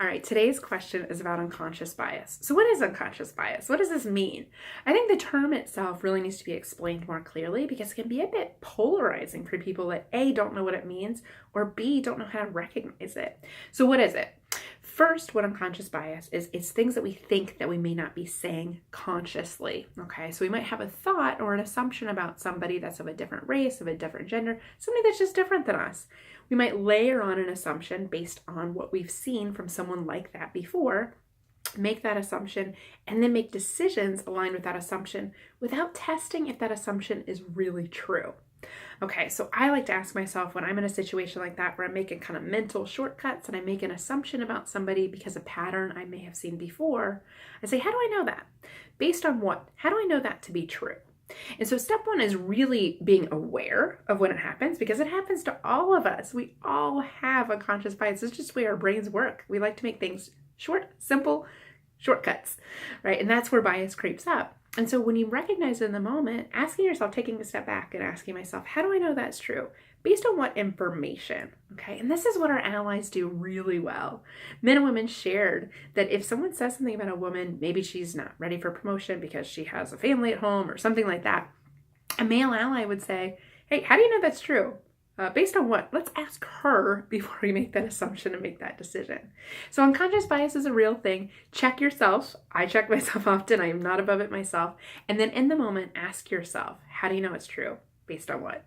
All right, today's question is about unconscious bias. So, what is unconscious bias? What does this mean? I think the term itself really needs to be explained more clearly because it can be a bit polarizing for people that A, don't know what it means, or B, don't know how to recognize it. So, what is it? First, what unconscious bias is, it's things that we think that we may not be saying consciously. Okay, so we might have a thought or an assumption about somebody that's of a different race, of a different gender, somebody that's just different than us. We might layer on an assumption based on what we've seen from someone like that before, make that assumption, and then make decisions aligned with that assumption without testing if that assumption is really true. Okay, so I like to ask myself when I'm in a situation like that where I'm making kind of mental shortcuts and I make an assumption about somebody because a pattern I may have seen before, I say, how do I know that? Based on what? How do I know that to be true? And so step one is really being aware of when it happens, because it happens to all of us. We all have unconscious bias. It's just the way our brains work. We like to make things short, simple, shortcuts, right? And that's where bias creeps up. And so when you recognize it in the moment, asking yourself, taking a step back and asking myself, how do I know that's true? Based on what information? Okay, and this is what our allies do really well. Men and women shared that if someone says something about a woman, maybe she's not ready for promotion because she has a family at home or something like that, a male ally would say, hey, how do you know that's true? Based on what? Let's ask her before we make that assumption and make that decision. So unconscious bias is a real thing. Check yourself. I check myself often. I am not above it myself. And then in the moment, ask yourself, how do you know it's true? Based on what?